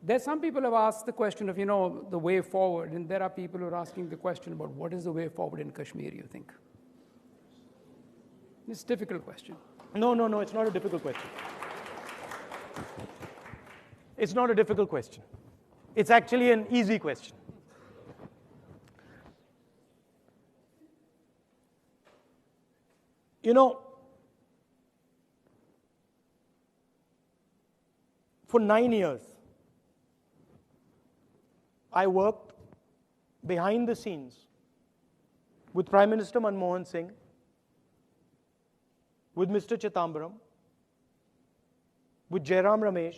There's some people have asked the question of, the way forward, and there are people who are asking the question about what is the way forward in Kashmir, you think? It's a difficult question. No, it's not a difficult question. It's not a difficult question. It's actually an easy question. For 9 years, I worked behind the scenes with Prime Minister Manmohan Singh, with Mr. Chidambaram, with Jairam Ramesh,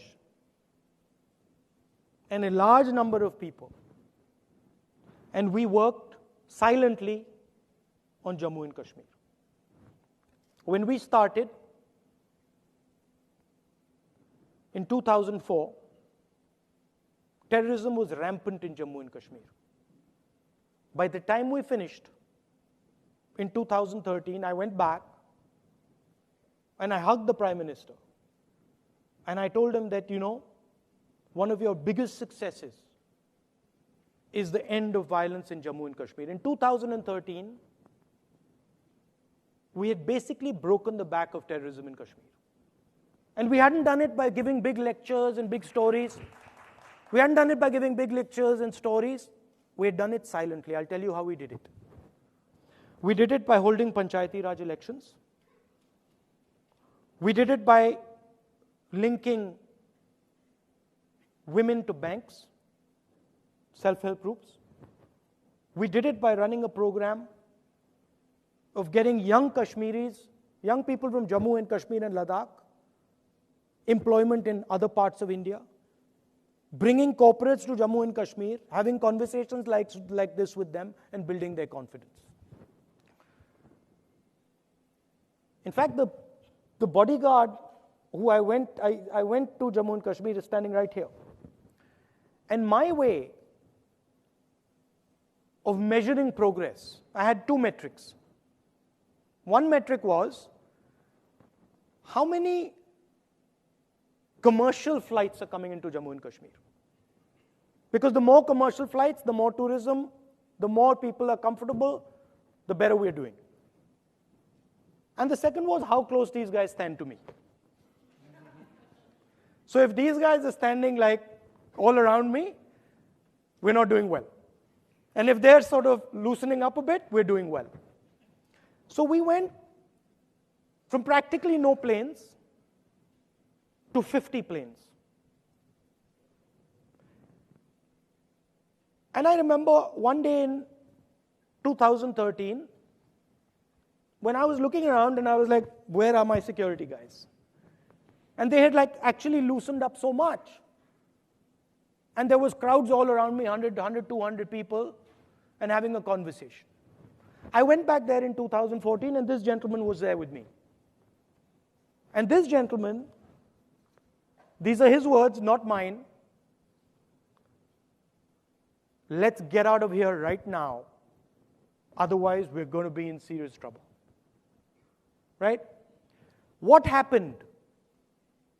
and a large number of people. And we worked silently on Jammu and Kashmir. When we started in 2004, terrorism was rampant in Jammu and Kashmir. By the time we finished, in 2013, I went back and I hugged the Prime Minister. And I told him that, one of your biggest successes is the end of violence in Jammu and Kashmir. In 2013, we had basically broken the back of terrorism in Kashmir. And we hadn't done it by giving big lectures and big stories. We hadn't done it by giving big lectures and stories. We had done it silently. I'll tell you how we did it. We did it by holding Panchayati Raj elections. We did it by linking women to banks, self-help groups. We did it by running a program of getting young Kashmiris, young people from Jammu and Kashmir and Ladakh, employment in other parts of India, bringing corporates to Jammu and Kashmir, having conversations like this with them, and building their confidence. In fact, the bodyguard who I went to Jammu and Kashmir is standing right here. And my way of measuring progress, I had two metrics. One metric was how many commercial flights are coming into Jammu and Kashmir. Because the more commercial flights, the more tourism, the more people are comfortable, the better we are doing. And the second was how close these guys stand to me. So if these guys are standing like all around me, we're not doing well. And if they're sort of loosening up a bit, we're doing well. So we went from practically no planes to 50 planes. And I remember one day in 2013, when I was looking around and I was like, where are my security guys? And they had actually loosened up so much. And there was crowds all around me, 100, 200 people, and having a conversation. I went back there in 2014, and this gentleman was there with me. And this gentleman, these are his words, not mine. Let's get out of here right now. Otherwise, we're going to be in serious trouble. Right? What happened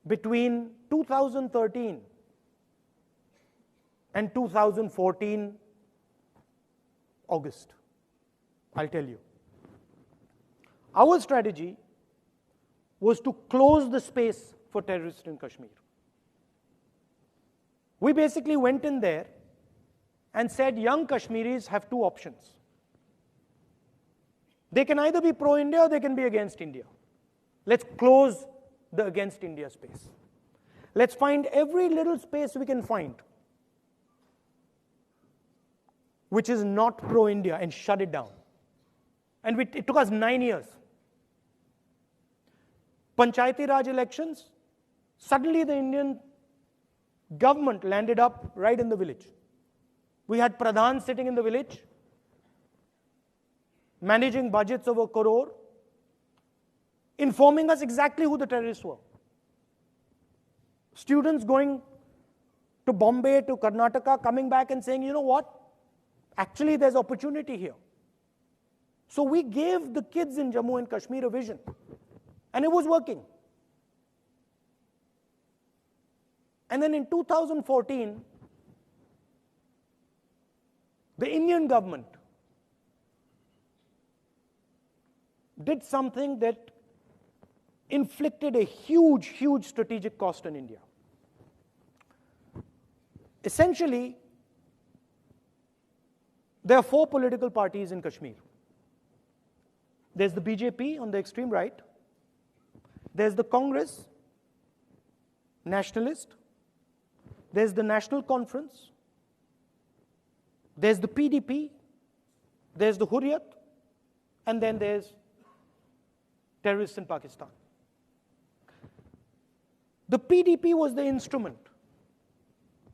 between 2013 and 2014 August? I'll tell you. Our strategy was to close the space for terrorists in Kashmir. We basically went in there and said young Kashmiris have two options. They can either be pro-India or they can be against India. Let's close the against India space. Let's find every little space we can find which is not pro-India and shut it down. And it took us 9 years. Panchayati Raj elections, suddenly the Indian government landed up right in the village. We had Pradhan sitting in the village, managing budgets of 1 crore, informing us exactly who the terrorists were. Students going to Bombay, to Karnataka, coming back and saying, you know what? Actually, there's opportunity here. So we gave the kids in Jammu and Kashmir a vision. And it was working. And then in 2014, the Indian government did something that inflicted a huge, huge strategic cost on India. Essentially, there are 4 political parties in Kashmir. There's the BJP on the extreme right. There's the Congress, Nationalist. There's the National Conference. There's the PDP. There's the Hurriyat. And then there's terrorists in Pakistan. The PDP was the instrument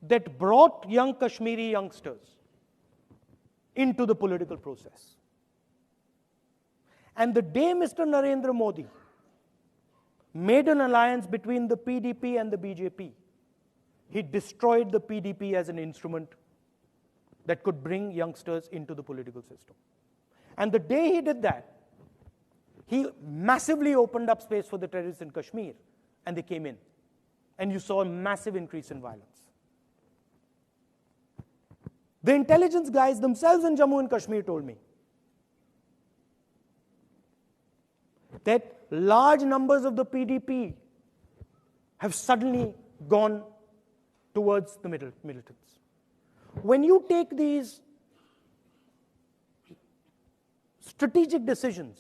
that brought young Kashmiri youngsters into the political process. And the day Mr. Narendra Modi made an alliance between the PDP and the BJP, he destroyed the PDP as an instrument that could bring youngsters into the political system. And the day he did that, he massively opened up space for the terrorists in Kashmir, and they came in. And you saw a massive increase in violence. The intelligence guys themselves in Jammu and Kashmir told me that large numbers of the PDP have suddenly gone towards the militants. When you take these strategic decisions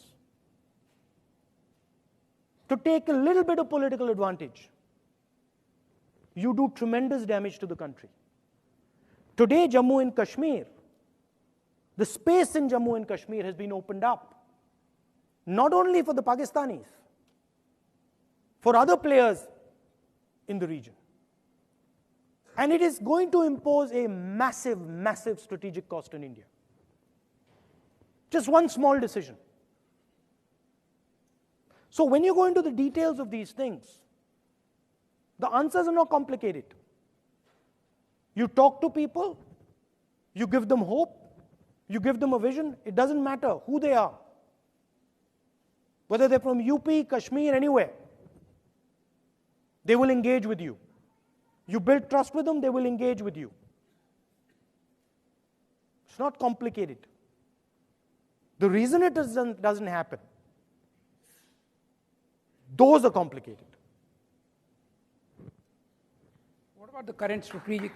to take a little bit of political advantage, you do tremendous damage to the country. Today, Jammu and Kashmir, the space in Jammu and Kashmir has been opened up, not only for the Pakistanis, for other players in the region. And it is going to impose a massive, massive strategic cost on India. Just one small decision. So when you go into the details of these things, the answers are not complicated. You talk to people, you give them hope, you give them a vision. It doesn't matter who they are, whether they're from UP, Kashmir, anywhere. They will engage with you. You build trust with them, they will engage with you. It's not complicated. The reason it doesn't happen, those are complicated. What about the current strategic?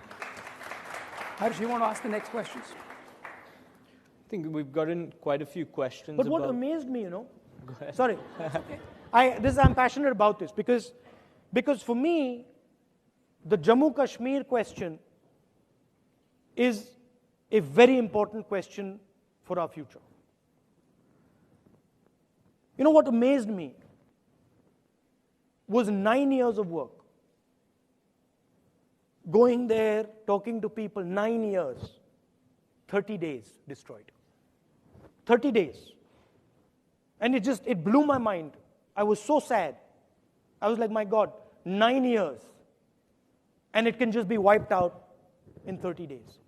Harsh, you want to ask the next questions? I think we've gotten quite a few questions. But what amazed me, Go ahead. Sorry. I'm passionate about this because for me, the Jammu-Kashmir question is a very important question for our future. You know what amazed me was 9 years of work. Going there, talking to people, 9 years, 30 days destroyed. 30 days. And it blew my mind. I was so sad. I was like, my God, 9 years. And it can just be wiped out in 30 days.